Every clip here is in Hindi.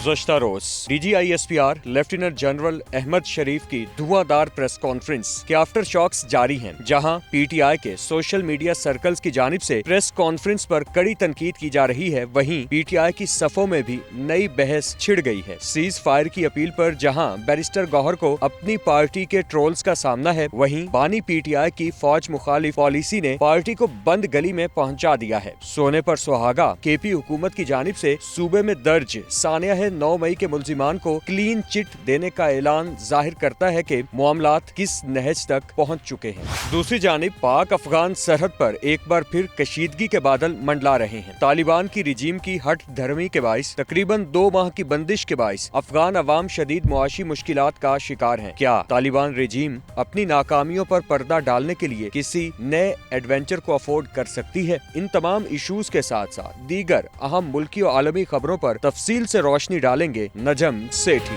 गुज़श्ता रोज DGISPR लेफ्टिनेंट जनरल अहमद शरीफ की धुआंधार प्रेस कॉन्फ्रेंस के आफ्टर शॉक्स जारी हैं, जहां PTI के सोशल मीडिया सर्कल्स की जानिब से प्रेस कॉन्फ्रेंस पर कड़ी तनकीद की जा रही है। वहीं PTI की सफों में भी नई बहस छिड़ गई है। सीज फायर की अपील पर जहां बैरिस्टर गौहर को अपनी पार्टी के ट्रोल्स का सामना है, वहीं बानी PTI की फौज मुखालिफ पॉलिसी ने पार्टी को बंद गली में पहुंचा दिया है। सोने पर सुहागा KP हुकूमत की जानिब से सूबे में दर्ज सानिया 9 मई के मुल्जिमान को क्लीन चिट देने का ऐलान जाहिर करता है कि मामलात किस नहज तक पहुंच चुके हैं। दूसरी जानिब पाक अफगान सरहद पर एक बार फिर कशीदगी के बादल मंडला रहे हैं। तालिबान की रिजीम की हट धर्मी के बाइस तकरीबन 2 माह की बंदिश के बाइस अफगान अवाम शदीद मुआशी मुश्किलात का शिकार है। क्या तालिबान रिजीम अपनी नाकामियों पर पर्दा डालने के लिए किसी नए एडवेंचर को अफोर्ड कर सकती है? इन तमाम इशूज के साथ साथ दीगर अहम मुल्की और आलमी खबरों पर तफसील से रोशनी डालेंगे नजम सेठी।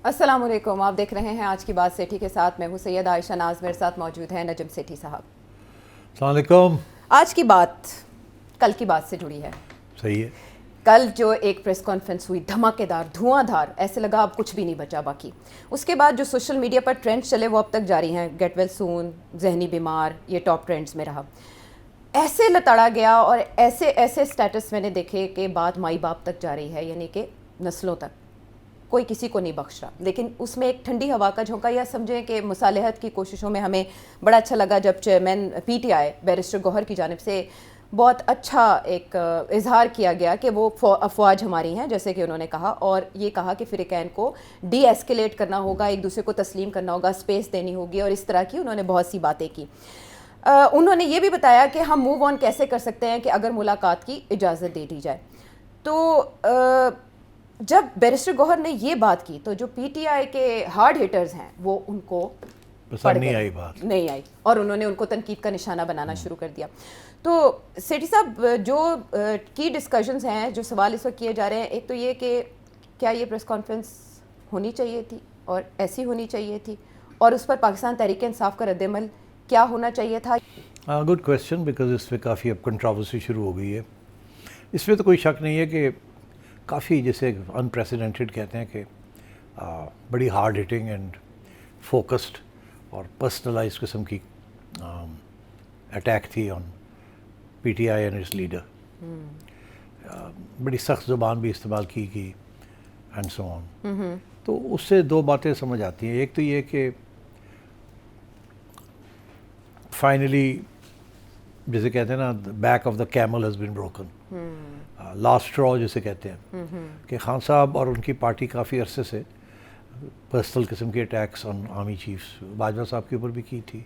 अस्सलाम वालेकुम, आप देख रहे हैं आज की बात सेठी के साथ। मैं हूं सैयद आयशा नाज, मेरे साथ मौजूद हैं नजम सेठी साहब। अस्सलाम वालेकुम। आज की बात कल की बात से जुड़ी है। सही है। कल जो एक प्रेस कॉन्फ्रेंस हुई धमाकेदार, धुआंधार, ऐसे लगा अब कुछ भी नहीं बचा बाकी। उसके बाद जो सोशल मीडिया पर ट्रेंड्स चले वो अब तक जारी हैं। गेट वेल सून, जहनी बीमार, ये टॉप ट्रेंड्स में रहा। ऐसे लताड़ा गया और ऐसे ऐसे स्टेटस मैंने देखे कि बात माई बाप तक जा रही है, यानी कि नस्लों तक, कोई किसी को नहीं बख्श रहा। लेकिन उसमें एक ठंडी हवा का झोंका, या समझें कि मुसालहत की कोशिशों में हमें बड़ा अच्छा लगा जब चेयरमैन PTI बैरिस्टर गौहर की जानिब से बहुत अच्छा एक इजहार किया गया कि वो अफवाज हमारी हैं, जैसे कि उन्होंने कहा, और ये कहा कि फ़िरक़ैन को डी-एस्केलेट करना होगा, एक दूसरे को तस्लीम करना होगा, स्पेस देनी होगी, और इस तरह की उन्होंने बहुत सी बातें की। उन्होंने ये भी बताया कि हम मूव ऑन कैसे कर सकते हैं कि अगर मुलाकात की इजाज़त दे दी जाए। तो जब बैरिस्टर गौहर ने ये बात की तो जो PTI के हार्ड हिटर्स हैं वो उनको पसंद नहीं आई, बात नहीं आई, और उन्होंने उनको तनकीद का निशाना बनाना शुरू कर दिया। तो सेठी साहब, जो की डिस्कशंस हैं, जो सवाल इस वक्त किए जा रहे हैं, एक तो ये कि क्या ये प्रेस कॉन्फ्रेंस होनी चाहिए थी और ऐसी होनी चाहिए थी, और उस पर पाकिस्तान तहरीक इंसाफ का रद्द-ए-अमल क्या होना चाहिए था? गुड क्वेश्चन, बिकॉज इस पर काफ़ी अब कंट्रोवर्सी शुरू हो गई है। इसमें तो कोई शक नहीं है कि काफ़ी, जैसे अनप्रेसिडेंटेड कहते हैं कि बड़ी हार्ड हिटिंग एंड फोकस्ड और पर्सनलाइज किस्म की अटैक थी on PTI and it's leader. बड़ी सख्त ज़ुबान भी इस्तेमाल की एंड सो ऑन। तो उससे दो बातें समझ आती हैं। एक तो ये कि फाइनली, जैसे कहते हैं ना, back of the camel has been broken, last straw जिसे कहते हैं, कि खान साहब और उनकी पार्टी काफ़ी अरसे से पर्सनल किस्म के attacks on army chiefs Bajwa साहब के ऊपर भी की थी,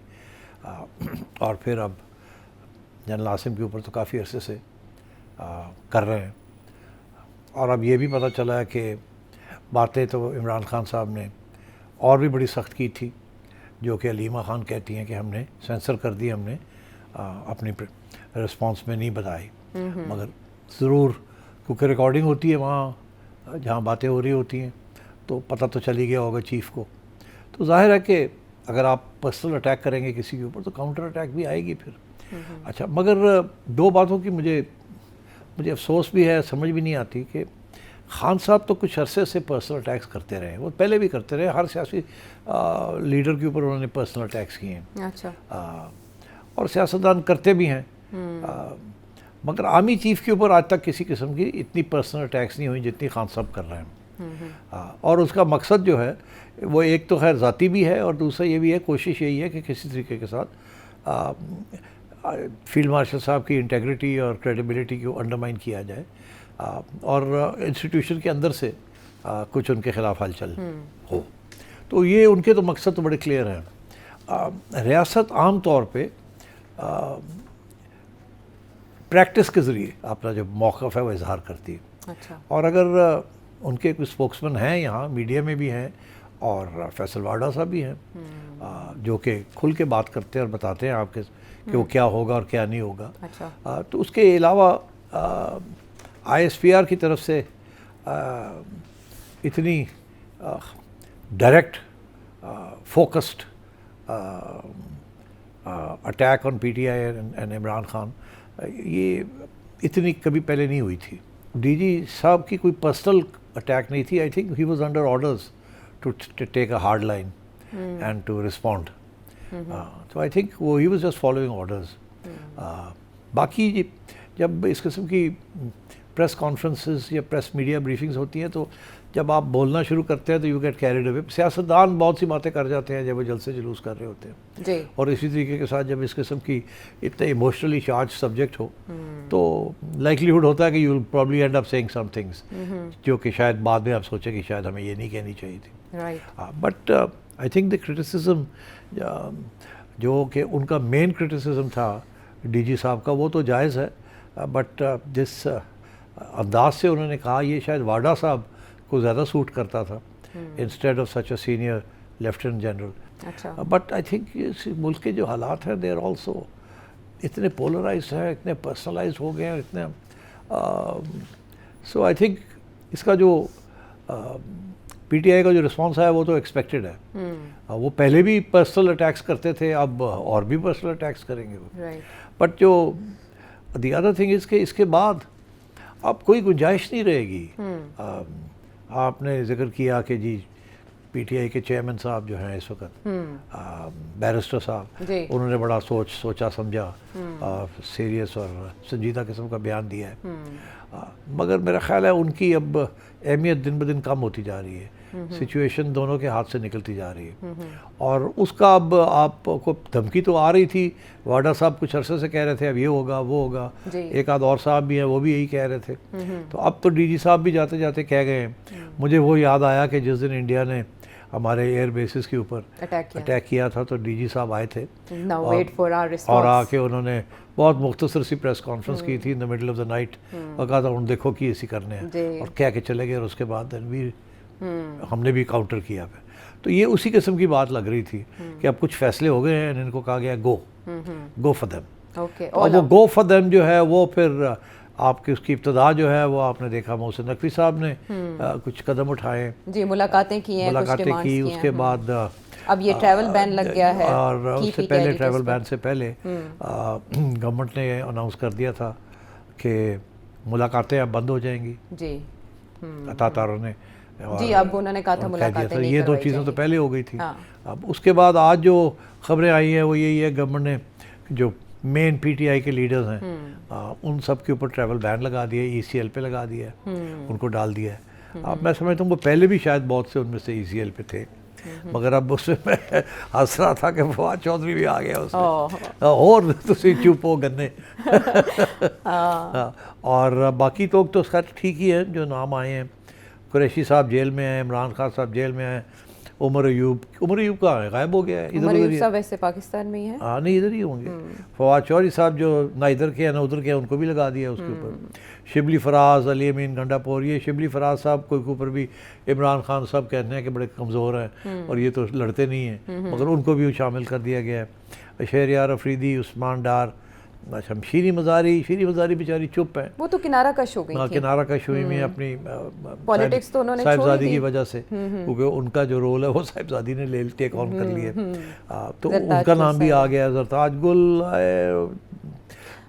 और फिर अब जनरल आसिम के ऊपर तो काफ़ी अरसे से कर रहे हैं। और अब ये भी पता चला है कि बातें तो इमरान खान साहब ने और भी बड़ी सख्त की थी, जो कि अलीमा खान कहती हैं कि हमने सेंसर कर दी, हमने अपनी रिस्पॉन्स में नहीं बताई, मगर ज़रूर क्योंकि रिकॉर्डिंग होती है वहाँ जहाँ बातें हो रही होती हैं, तो पता तो चल ही गया होगा चीफ़ को। तो जाहिर है कि अगर आप पर्सनल अटैक करेंगे किसी के ऊपर तो काउंटर अटैक भी आएगी फिर। अच्छा, मगर दो बातों की मुझे अफसोस भी है, समझ भी नहीं आती कि खान साहब तो कुछ अरसे से पर्सनल अटैक्स करते रहे, वो पहले भी करते रहे, हर सियासी लीडर के ऊपर उन्होंने पर्सनल अटैक्स किए हैं। अच्छा। और सियासतदान करते भी हैं, मगर आर्मी चीफ के ऊपर आज तक किसी किस्म की इतनी पर्सनल अटैक्स नहीं हुई जितनी खान साहब कर रहे हैं। और उसका मकसद जो है वो एक तो खैर ज़ाती भी है, और दूसरा ये भी है, कोशिश यही है कि किसी तरीके के साथ फील्ड मार्शल साहब की इंटेग्रिटी और क्रेडिबिलिटी को अंडरमाइन किया जाए, और इंस्टीट्यूशन के अंदर से कुछ उनके ख़िलाफ़ हलचल हो। तो ये उनके तो मकसद तो बड़े क्लियर हैं। रियासत आम तौर पे प्रैक्टिस के ज़रिए अपना जो मौक़िफ़ है वो इजहार करती है। अच्छा। और अगर उनके कुछ स्पोक्समैन हैं यहाँ मीडिया में भी हैं, और फैसल वाडा साहब भी हैं, जो कि खुल के बात करते हैं और बताते हैं आपके कि वो क्या होगा और क्या नहीं होगा। अच्छा। तो उसके अलावा ISPR की तरफ से इतनी direct focused attack on PTI and Imran Khan, ये इतनी कभी पहले नहीं हुई थी। डीजी साहब की कोई पर्सनल अटैक नहीं थी। I think he was under orders to take a hard line and to respond. तो आई थिंक वो he was just following orders. बाकी जब इस किस्म की प्रेस कॉन्फ्रेंसेस या प्रेस मीडिया ब्रीफिंग्स होती हैं तो जब आप बोलना शुरू करते हैं तो यू गेट कैरिड अवे। सियासतदान बहुत सी बातें कर जाते हैं जब वो जलसे जुलूस कर रहे होते हैं जी। और इसी तरीके के साथ जब इस किस्म की इतने इमोशनली चार्ज सब्जेक्ट हो तो लाइकलीहुड होता है कि you will probably end up saying some things जो कि शायद बाद में आप सोचें कि शायद हमें ये नहीं कहनी चाहिए थी। Right. But I think the criticism जो कि उनका मेन क्रिटिसिज्म था डीजी साहब का वो तो जायज़ है, बट जिस अंदाज से उन्होंने कहा ये शायद वाडा साहब को ज़्यादा सूट करता था instead of such a senior lieutenant general. अच्छा। बट आई थिंक मुल्क के जो हालात हैं दे आर ऑल्सो इतने पोलराइज्ड हैं, इतने पर्सनलाइज्ड हो गए हैं, इतने सो आई थिंक इसका जो पीटीआई का जो रिस्पांस है वो तो एक्सपेक्टेड है। वो पहले भी पर्सनल अटैक्स करते थे, अब और भी पर्सनल अटैक्स करेंगे वो। बट जो द अदर थिंग इज़ के इसके बाद अब कोई गुंजाइश नहीं रहेगी। आपने जिक्र किया कि जी पीटीआई के चेयरमैन साहब जो हैं इस वक्त बैरिस्टर साहब, उन्होंने बड़ा सोचा समझा सीरियस और संजीदा किस्म का बयान दिया है। मगर मेरा ख्याल है उनकी अब अहमियत दिन ब दिन कम होती जा रही है। सिचुएशन दोनों के हाथ से निकलती जा रही है और उसका अब आपको धमकी तो आ रही थी। वाडा साहब कुछ अरसे से कह रहे थे अब ये होगा वो होगा, एक आध और साहब भी हैं वो भी यही कह रहे थे। तो अब तो डीजी साहब भी जाते जाते कह गए। मुझे वो याद आया कि जिस दिन इंडिया ने हमारे एयर बेसिस के ऊपर अटैक किया था तो डीजी साहब आए थे और आके उन्होंने बहुत मुख्तसर सी प्रेस कॉन्फ्रेंस की थी in the middle of the night और कहा था उन देखो कि ऐसी करने हैं और कह के चले गए और उसके बाद हमने भी काउंटर किया। तो ये उसी किस्म की बात लग रही थी कि अब कुछ फैसले हो गए हैं, इनको कहा गया गो फॉर देम। और वो गो फॉर देम जो है वो फिर आपकी उसकी इब्तदा जो है वो आपने देखा मोहसिन नकवी साहब ने कुछ कदम उठाए जी, मुलाकातें की हैं, मुलाकातें की। उसके बाद अब ये ट्रैवल बैन लग गया है और उससे पहले ट्रैवल बैन से पहले गवर्नमेंट ने अनाउंस कर दिया था कि मुलाकातें अब बंद हो जाएंगी जी। अतातारों ने जी, अब उन्होंने कहा था मुलाकातें नहीं, ये दो चीज़ें तो पहले हो गई थी। अब उसके बाद आज जो खबरें आई हैं वो यही है गवर्नमेंट ने जो मेन पीटीआई के लीडर्स हैं उन सब के ऊपर ट्रैवल बैन लगा दिया, ईसीएल पे लगा दिया है, उनको डाल दिया है। अब मैं समझता हूँ वो पहले भी शायद बहुत से उनमें से ईसीएल पे थे मगर अब उसमें मैं हंस रहा था कि फवाद चौधरी भी आ गया उसमें और तुसी चुप हो गन्ने और बाकी लोग तो खैर ठीक ही हैं जो नाम आए हैं। कुरैशी साहब जेल में हैं, इमरान खान साहब जेल में हैं, उमर अयूब कहाँ है, गायब हो गया है, इधर उधर ही है। वैसे पाकिस्तान में ही है। हाँ नहीं इधर ही होंगे। फवाद चौधरी साहब जो ना इधर के हैं ना उधर के हैं उनको भी लगा दिया उसके ऊपर। शिबली फराज, अली अमीन गंडापुर, ये शिबली फराज साहब के ऊपर भी इमरान खान साहब कहते हैं कि बड़े कमज़ोर हैं और ये तो लड़ते नहीं हैं मगर उनको भी शामिल कर दिया गया है। शहरियार अफरीदी, उस्मान डार, अच्छा शीरी मज़ारी बेचारी चुप है, वो तो किनारा कश हो गई थी। किनारा कश हुई में अपनी पॉलिटिक्स तो उन्होंने साहिबजादी की वजह से क्योंकि उनका जो रोल है वो साहिबजादी ने ले टेक ऑन कर लिया तो उनका नाम भी आ गया। जरताज गुल,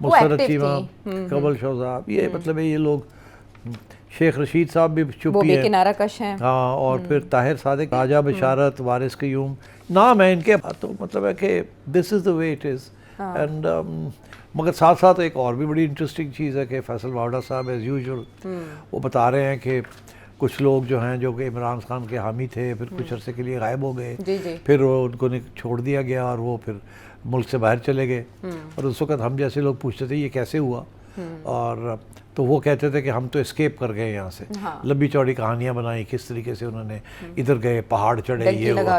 मुसरत चीमा, कमल शौजाब, ये मतलब है ये लोग। शेख रशीद साहब भी चुप ही है, किनारा कश हैं। हाँ और फिर ताहिर सादिक, राजा बशारत, वारिस क़य्यूम नाम है इनके। तो मतलब है कि this is the way it is. And मगर साथ साथ एक और भी बड़ी इंटरेस्टिंग चीज़ है कि फैसल वाडा साहब एज़ यूजुअल वो बता रहे हैं कि कुछ लोग जो हैं जो कि इमरान खान के हामी थे फिर कुछ अरसे के लिए गायब हो गए, फिर उनको छोड़ दिया गया और वो फिर मुल्क से बाहर चले गए। और उस वक्त हम जैसे लोग पूछते थे ये कैसे हुआ और तो वो कहते थे कि हम तो एस्केप कर गए यहाँ से। लंबी चौड़ी कहानियाँ बनाई किस तरीके से उन्होंने इधर गए, पहाड़ चढ़े, ये हुआ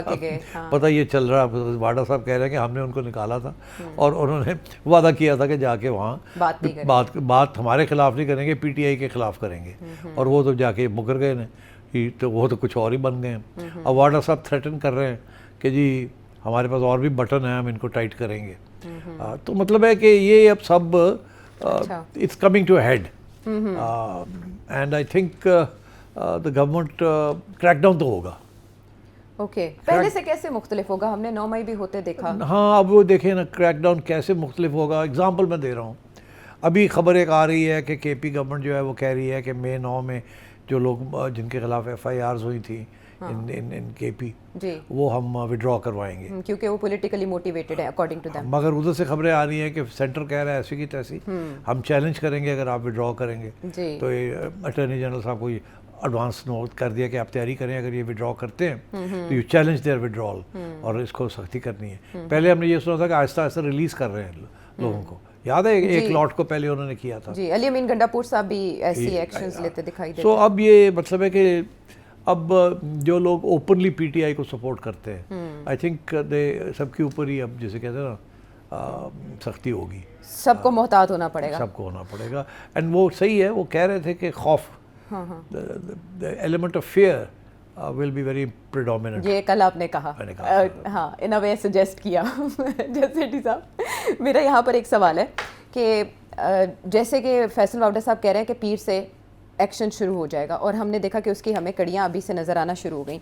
पता ये चल रहा। वाडा साहब कह रहे हैं कि हमने उनको निकाला था और उन्होंने वादा किया था कि जाके वहाँ बात हमारे खिलाफ नहीं करेंगे, पीटीआई के खिलाफ करेंगे और वो तो जाके मुकर गए ने, तो वो तो कुछ और ही बन गए। अब वाडा साहब थ्रेटन कर रहे हैं कि जी हमारे पास और भी बटन है, हम इनको टाइट करेंगे। तो मतलब है कि ये अब सब it's coming to head and I think the government crackdown तो होगा। ओके, पहले से कैसे मुख्तलिफ होगा? हमने 9 मई भी होते देखा। हाँ, अब वो देखें ना क्रैकडाउन कैसे मुख्तलिफ होगा। एग्जांपल मैं दे रहा हूँ, अभी खबर एक आ रही है कि केपी गवर्नमेंट जो है वो कह रही है कि मई 9 में जो लोग जिनके खिलाफ FIRs हुई थी इन केपी जी, वो हम विड्रॉ करवाएंगे, क्योंकि वो पॉलिटिकली मोटिवेटेड है अकॉर्डिंग टू देम। मगर उधर से खबरें आ रही हैं कि सेंटर कह रहा है ऐसी की तैसी, हम चैलेंज करेंगे अगर आप विड्रॉ करेंगे। जी, तो ये अटॉर्नी जनरल साहब को एडवांस नोट कर दिया कि आप तैयारी करें, अगर ये विड्रॉ करते हैं तो यू चैलेंज देयर विड्रॉल और इसको सख्ती करनी है। पहले हमने ये सुना था कि आहिस्ता आहिस्ता रिलीज़ कर रहे हैं लोगों को, याद है एक लॉट को पहले उन्होंने किया था। जी, अली अमीन गंडापुर साहब भी ऐसी एक्शंस लेते दिखाई देते सो अब ये मतलब है कि अब जो लोग ओपनली PTI को सपोर्ट करते हैं, आई थिंक दे सबके ऊपर ही अब जैसे कहते हैं ना सख्ती होगी, सबको मोहतात होना पड़ेगा। सबको होना पड़ेगा। एंड वो सही है, वो कह रहे थे कि खौफ, the element of fear will be very predominant. ये कल आपने कहा, हाँ, इन अ वे सजेस्ट किया। जैसे डी साहब, मेरा यहाँ पर एक सवाल है कि जैसे कि फैसल वावडा साहब कह रहे हैं कि पीर से एक्शन शुरू हो जाएगा, और हमने देखा कि उसकी हमें कड़ियाँ अभी से नज़र आना शुरू हो गई।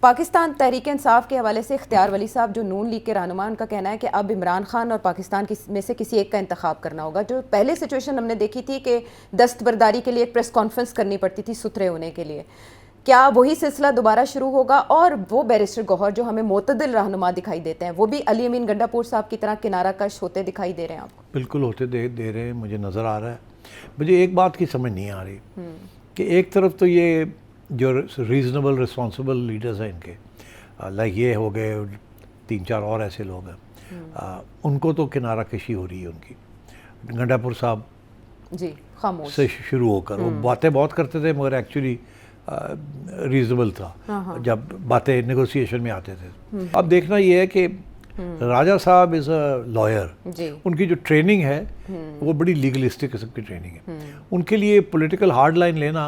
पाकिस्तान तहरीक इंसाफ के हवाले से इख्तियार वली साहब जो नून लीग के रहनुमा, उनका कहना है कि अब इमरान खान और पाकिस्तान में से किसी एक का इंतखाब करना होगा। जो पहले सिचुएशन हमने देखी थी कि दस्तबरदारी के लिए एक प्रेस कॉन्फ्रेंस करनी पड़ती थी सुथरे होने के लिए, क्या वही सिलसिला दोबारा शुरू होगा? और वो बैरिस्टर गौहर जो हमें मोतदिल रहनुमा दिखाई देते हैं, वो भी अली अमीन गंडापुर साहब की तरह किनारा कश होते दिखाई दे रहे हैं आपको? बिल्कुल होते दे रहे हैं, मुझे नज़र आ रहा है। मुझे एक बात की समझ नहीं आ रही कि एक तरफ तो ये जो रीज़नेबल रिस्पॉन्सिबल लीडर्स हैं इनके, लाइक ये हो गए 3-4 और ऐसे लोग हैं, उनको तो किनारा कशी हो रही है उनकी। गंडापुर साहब जी खामोश से शुरू होकर वो बातें बहुत करते थे, मगर एक्चुअली रीजनेबल था जब बातें नेगोशिएशन में आते थे। अब देखना ये है कि राजा साहब इज़ अ लॉयर, उनकी जो ट्रेनिंग है वो बड़ी लीगलिस्टिक किस्म की ट्रेनिंग है। उनके लिए पॉलिटिकल हार्ड लाइन लेना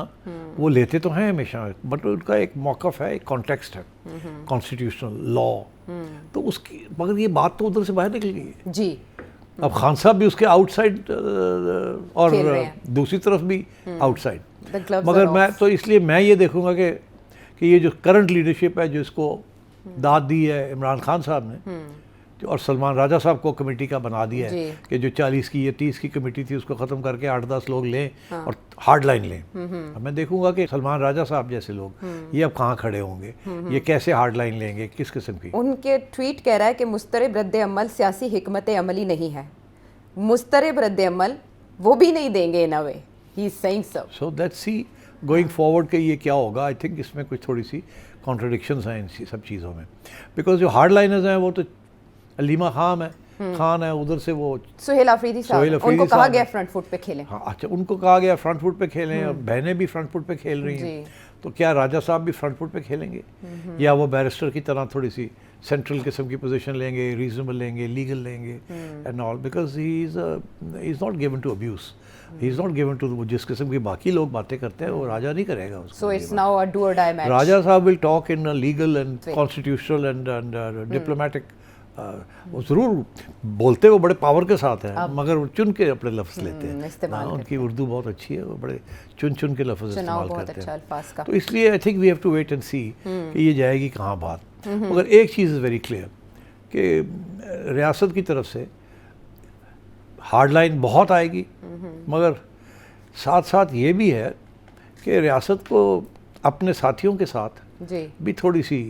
वो लेते तो हैं हमेशा, बट उनका एक मौक़िफ़ है, एक कॉन्टेक्स्ट है, कॉन्स्टिट्यूशनल लॉ, तो उसकी, मगर ये बात तो उधर से बाहर निकल गई है जी। अब खान साहब भी उसके आउटसाइड और दूसरी तरफ भी आउटसाइड, मगर मैं तो इसलिए मैं ये देखूंगा कि ये जो करंट लीडरशिप है जो इसको दाद दी है इमरान खान साहब ने, और सलमान राजा साहब को कमेटी का बना दिया है कि जो 40 की या 30 की कमेटी थी उसको ख़त्म करके 8-10 लोग लें और हार्ड लाइन लें। अब मैं देखूंगा कि सलमान राजा साहब जैसे लोग ये अब कहाँ खड़े होंगे, ये कैसे हार्ड लाइन लेंगे, किस किस्म की। उनके ट्वीट कह रहा है कि मुस्तरब रद्द-ए-अमल सियासी हिकमत अमली नहीं है, मुस्तरब रद्द-ए-अमल वो भी नहीं देंगे in a way, he is saying so let's see going forward कि ये क्या होगा। आई थिंक इसमें कुछ थोड़ी सी कॉन्ट्रडिक्शंस हैं इन सब चीज़ों में, बिकॉज जो हार्ड लाइनर्स हैं वो तो अलीमा खान है, उधर से वो सुहेल अफरीदी साहब, उनको कहा गया फ्रंट फुट पे खेलें। हाँ अच्छा, उनको कहा गया फ्रंट फुट पे खेलें, और बहनें भी फ्रंट फुट पे खेल रही हैं, तो क्या राजा साहब भी फ्रंट फुट पे खेलेंगे, या वो बैरिस्टर की तरह थोड़ी सी सेंट्रल किस्म की पोजीशन लेंगे, रीजनेबल लेंगे, लीगल लेंगे and all, because he is not given to abuse, he is not given to, जिस किस्म की बाकी लोग बातें करते हैं वो राजा नहीं करेगा उसको। So it's now a do और डाई मैच। राजा साहब will talk in legal and constitutional and diplomatic, वो ज़रूर बोलते वो बड़े पावर के साथ हैं, मगर वो चुन के अपने लफ्ज़ लेते हैं, उनकी उर्दू बहुत अच्छी है, वो बड़े चुन के लफ्ज़ इस्तेमाल करते हैं। तो इसलिए I think we have to wait and see कि ये जाएगी कहाँ बात। मगर एक चीज़ इज़ वेरी क्लियर कि रियासत की तरफ से हार्ड लाइन बहुत आएगी, मगर साथ साथ ये भी है कि रियासत को अपने साथियों के साथ भी थोड़ी सी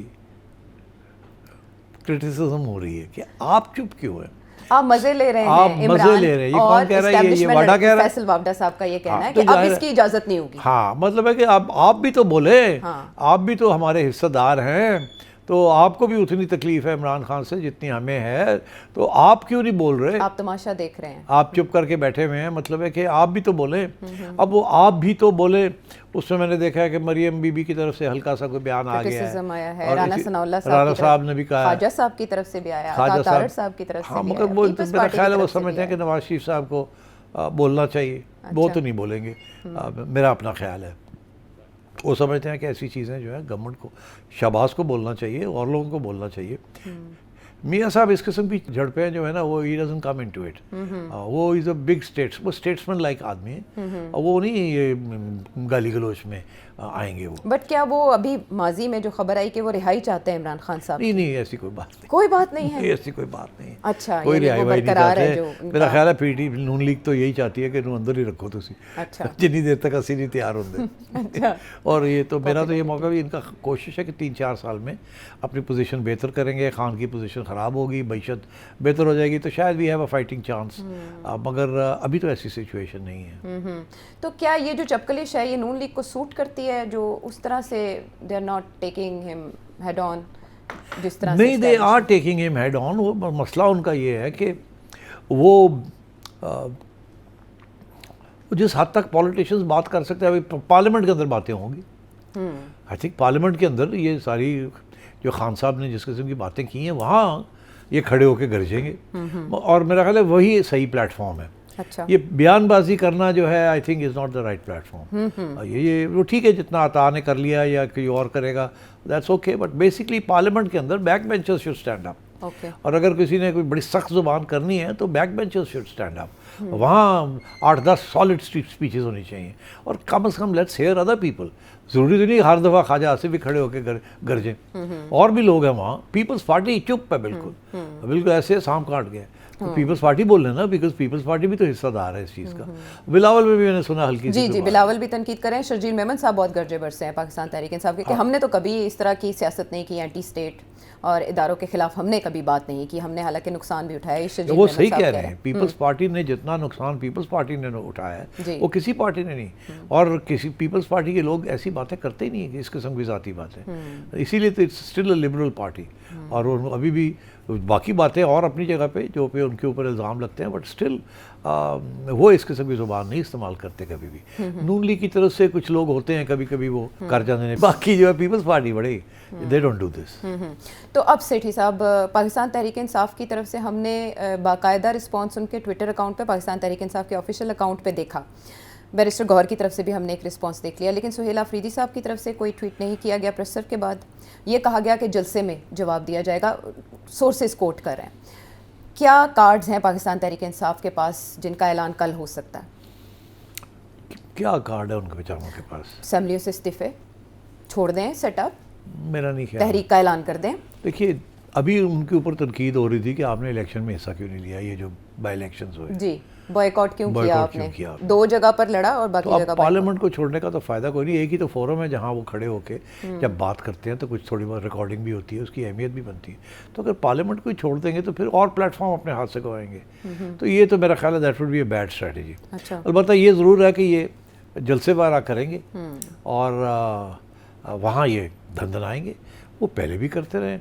क्रिटिसिज्म हो रही है कि आप चुप क्यों हैं, आप मजे ले रहे हैं, आप मजे ले रहे हैं। ये कौन कह रहा है? ये वाडा कह रहा है, फैसल वावडा साहब का ये कहना है कि अब इसकी इजाजत नहीं होगी। हाँ, मतलब है कि आप भी तो बोले, आप भी तो हमारे हिस्सेदार हैं, तो आपको भी उतनी तकलीफ है इमरान खान से जितनी हमें है, तो आप क्यों नहीं बोल रहे? आप तमाशा देख रहे हैं, आप चुप करके बैठे हुए हैं, मतलब है कि आप भी तो बोले। अब वो आप भी तो बोले, उसमें मैंने देखा है कि मरियम बीबी की तरफ से हल्का सा कोई बयान आ गया है, राना सनाउल्लाह साहब ने भी कहा, ख्वाजा साहब की तरफ से भी आया, तारड़ साहब की तरफ से। हाँ, मगर वो मेरा ख्याल है वो समझते हैं कि नवाज शरीफ साहब को बोलना चाहिए, वो तो नहीं बोलेंगे, मेरा अपना ख्याल है। वो समझते हैं कि ऐसी चीज़ें जो है गवर्नमेंट को, शहबाज को बोलना चाहिए और लोगों को बोलना चाहिए। मियाँ साहब इस किस्म की झड़पें जो है ना, वो he doesn't come into it, वो इज़ अ बिग वो स्टेट्समैन लाइक आदमी है, और वो नहीं ये गाली गलोच में, आएंगे वो। बट क्या वो अभी माजी में जो खबर आई कि वो रिहाई चाहते हैं इमरान खान साहब? नहीं, ऐसी कोई बात नहीं, कोई बात नहीं है, ऐसी कोई बात नहीं। अच्छा, कोई यानी रिहाई वो वाई नहीं बरकरार है चाहते। जो मेरा ख्याल है पीटी नून लीग तो यही चाहती है कि इन्हू अंदर ही रखो तुसी, अच्छा जितनी देर तक असी नहीं तैयार होंगे। अच्छा और ये तो मेरा तो ये मौका भी, इनका कोशिश है कि 3-4 साल में अपनी पोजीशन बेहतर करेंगे। खान की पोजीशन ख़राब होगी, मैशत बेहतर हो जाएगी, तो शायद we have a fighting chance. मगर अभी तो ऐसी सिचुएशन नहीं है। तो क्या ये जो चपकलिश है ये नून लीग को सूट करती है, जो उस तरह से they are not taking him head on, जिस तरह नहीं, से they are taking him head on. वो मसला उनका ये है कि वो जिस हद तक पॉलिटिशियंस बात कर सकते हैं, अभी पार्लियामेंट के अंदर बातें होंगी। आई थिंक पार्लियामेंट के अंदर ये सारी जो खान साहब ने जिस किस्म की बातें की हैं, वहाँ ये खड़े होकर गरजेंगे। और मेरा ख्याल है वही सही प्लेटफॉर्म है। अच्छा, ये बयानबाजी करना जो है, I think is not the right platform. ये वो ठीक है, जितना अता ने कर लिया या कोई और करेगा, that's okay, but basically parliament के अंदर back benchers should stand up. Okay, और अगर किसी ने कोई बड़ी सख्त जुबान करनी है तो back benchers should stand up. वहाँ 8-10 सॉलिड स्पीचेस होनी चाहिए, और कम से come let's here other people. ज़रूरी तो नहीं हर दफ़ा ख्वाजा आसिफ भी खड़े होकर गरजें। और भी लोग हैं वहाँ। पीपल्स पार्टी चुप है बिल्कुल, बिल्कुल ऐसे सांप काट गया। तो पीपल्स पार्टी बोल रहे हैं ना, बिकॉज पीपल्स पार्टी भी तो हिस्सादार है इस चीज़ का। बिलावल में भी मैंने सुना हल्की जी जी, बिलावल भी तनकीद करें। शर्जील मेमन साहब बहुत गर्जे बरसे हैं पाकिस्तान तहरीक इंसाफ के, कि हमने तो कभी इस तरह की सियासत नहीं की, एंटी स्टेट और इदारों के खिलाफ हमने कभी बात नहीं की, हमने हालांकि नुकसान भी उठाया। वो सही कह रहे हैं, पीपल्स पार्टी ने जितना नुकसान पीपल्स पार्टी ने उठाया है वो किसी पार्टी ने नहीं। और किसी पीपल्स पार्टी के लोग ऐसी बातें करते ही नहीं है, इस किस्म की ज़ाती बातें। इसीलिए तो it's still a liberal party. और वो अभी भी बाकी बातें और अपनी जगह पे जो पे उनके ऊपर इल्ज़ाम लगते हैं, बट स्टिल वो इस किस्म की ज़ुबान नहीं इस्तेमाल करते कभी भी। नून लीग की तरफ से कुछ लोग होते हैं कभी कभी वो कर जाते हैं, बाकी जो है पीपल्स पार्टी बड़े दे डोंट डू दिस। तो अब सेठी साहब, पाकिस्तान तहरीक इंसाफ की तरफ से हमने बाकायदा रिस्पॉन्स उनके ट्विटर अकाउंट पे, पाकिस्तान तहरीक इंसाफ के ऑफिशियल अकाउंट पे देखा। बैरिस्टर गौहर की तरफ से भी हमने एक रिस्पांस देख लिया, लेकिन सुहेल आफरीदी साहब की तरफ से कोई ट्वीट नहीं किया गया। प्रेस के बाद ये कहा गया कि जलसे में जवाब दिया जाएगा, सोर्सेज कोट कर रहे हैं। क्या कार्ड्स हैं पाकिस्तान तहरीक इंसाफ के पास जिनका ऐलान कल हो सकता है? क्या कार्ड है उनके बेचारों के पास? असम्बलियों से इस्तीफे छोड़ दें, सेटअप, मेरा नहीं ख्याल। तहरीक का ऐलान कर दें। देखिए, अभी उनके ऊपर तनकीद हो रही थी कि आपने इलेक्शन में हिस्सा क्यों नहीं लिया, ये जो बाई इलेक्शंस हुए। जी, बॉयकॉट क्यों किया आपने? किया? 2 जगह पर लड़ा और बाकी तो जगह पार्लियामेंट को छोड़ने का तो फ़ायदा कोई नहीं। एक ही तो फोरम है जहाँ वो खड़े होके जब बात करते हैं तो कुछ थोड़ी बहुत रिकॉर्डिंग भी होती है, उसकी अहमियत भी बनती है। तो अगर पार्लियामेंट को ही छोड़ देंगे तो फिर और प्लेटफॉर्म अपने हाथ से गवाएंगे। तो ये तो मेरा ख्याल है that would be a bad strategy. अच्छा, अलबत्ता ये ज़रूर है कि ये जलसे वारा करेंगे और वहाँ ये धंधनाएंगे। वो पहले भी करते रहे।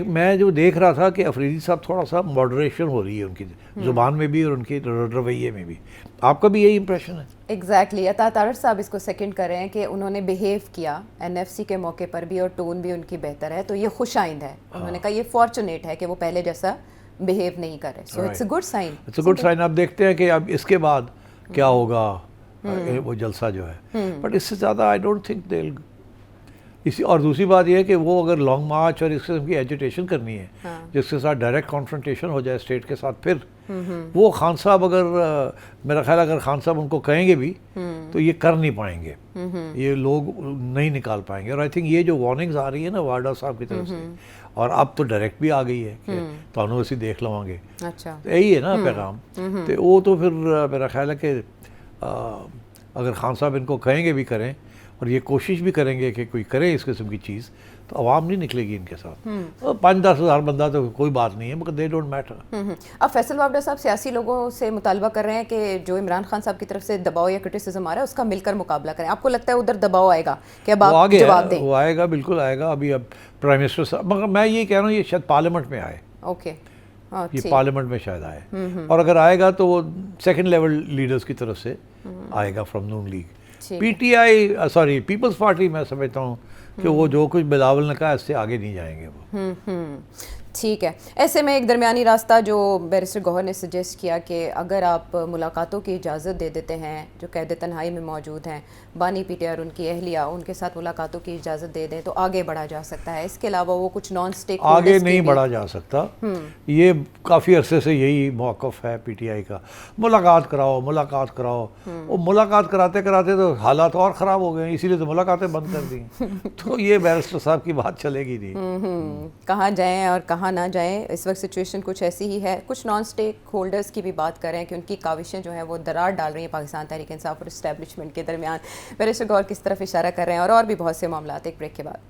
मैं जो देख रहा था कि अफरीदी साहब थोड़ा सा मॉडरेशन हो रही है उनकी ज़ुबान में भी और उनके रवैये में भी। आपका भी यही इंप्रेशन है? एग्जैक्टली। अता तारड़ साहब इसको सेकंड कर रहे हैं कि उन्होंने बिहेव किया एनएफसी के मौके पर भी और टोन भी उनकी बेहतर है, तो ये खुश आइंद है। उन्होंने कहा ये फॉर्चुनेट है कि वो पहले जैसा बिहेव नहीं कर रहे। So it's a good sign. It's a good sign. आप देखते हैं कि अब इसके बाद क्या होगा वो जलसा जो है। बट इससे ज़्यादा आई डोंट थिंक दे इसी। और दूसरी बात यह है कि वो अगर लॉन्ग मार्च और इस किस्म की एजिटेशन करनी है जिसके साथ डायरेक्ट कॉन्फ्रंटेशन हो जाए स्टेट के साथ, फिर वो खान साहब अगर मेरा ख्याल अगर खान साहब उनको कहेंगे भी तो ये कर नहीं पाएंगे, ये लोग नहीं निकाल पाएंगे। और आई थिंक ये जो वार्निंग्स आ रही है ना वार्डा साहब की तरफ से, और अब तो डायरेक्ट भी आ गई है कि तो असी देख लवांगे। अच्छा, तो यही है ना पैगाम। तो वो तो फिर मेरा ख्याल है कि अगर खान साहब इनको कहेंगे भी करें और ये कोशिश भी करेंगे कि कोई करे इस किस्म की चीज़, तो आवाम नहीं निकलेगी इनके साथ। 5-10 हज़ार बंदा तो कोई बात नहीं है, मगर दे डोंट मैटर। अब फैसल वावडा साहब सियासी लोगों से मुतालबा कर रहे हैं कि जो इमरान खान साहब की तरफ से दबाव या क्रिटिसिज्म आ रहा है उसका मिलकर मुकाबला करें। आपको लगता है उधर दबाव आएगा कि अब आप जवाब दें? वो आएगा, बिल्कुल आएगा। अभी अब प्राइम मिनिस्टर साहब, मगर मैं ये कह रहा हूँ ये शायद पार्लियामेंट में आए। ओके, ये पार्लियामेंट में शायद आए, और अगर आएगा तो वो सेकंड लेवल लीडर्स की तरफ से आएगा from Noon league. PTI sorry people's party मैं समझता हूँ कि वो जो कुछ बिलावल ने कहा इससे आगे नहीं जाएंगे वो। ठीक है, ऐसे में एक दरमियानी रास्ता जो बैरिस्टर गौहर ने सजेस्ट किया कि अगर आप मुलाकातों की इजाज़त दे देते हैं, जो कैद तन्हाई में मौजूद हैं, बानी पीटीआई और उनकी अहलिया, उनके साथ मुलाकातों की इजाज़त दे दें तो आगे बढ़ा जा सकता है। इसके अलावा वो कुछ नॉन स्टेक आगे नहीं बढ़ा जा सकता। ये काफ़ी अरसे से यही मौक़िफ़ है पीटीआई का, मुलाकात कराओ मुलाकात कराओ। वो मुलाकात कराते कराते तो हालात और ख़राब हो गए, इसीलिए तो मुलाकातें बंद कर दी। तो ये बैरिस्टर साहब की बात चलेगी नहीं। कहाँ जाएं और कहाँ ना जाएं, इस वक्त सिचुएशन कुछ ऐसी ही है। कुछ नॉन स्टेक होल्डर्स की भी बात करें कि उनकी काविशें जो हैं वो दरार डाल रही हैं पाकिस्तान तहरीक इंसाफ और इस्टेब्लिशमेंट के दरमियान। बैरिस्टर गौहर किस तरफ इशारा कर रहे हैं और भी बहुत से मामला। एक ब्रेक के बाद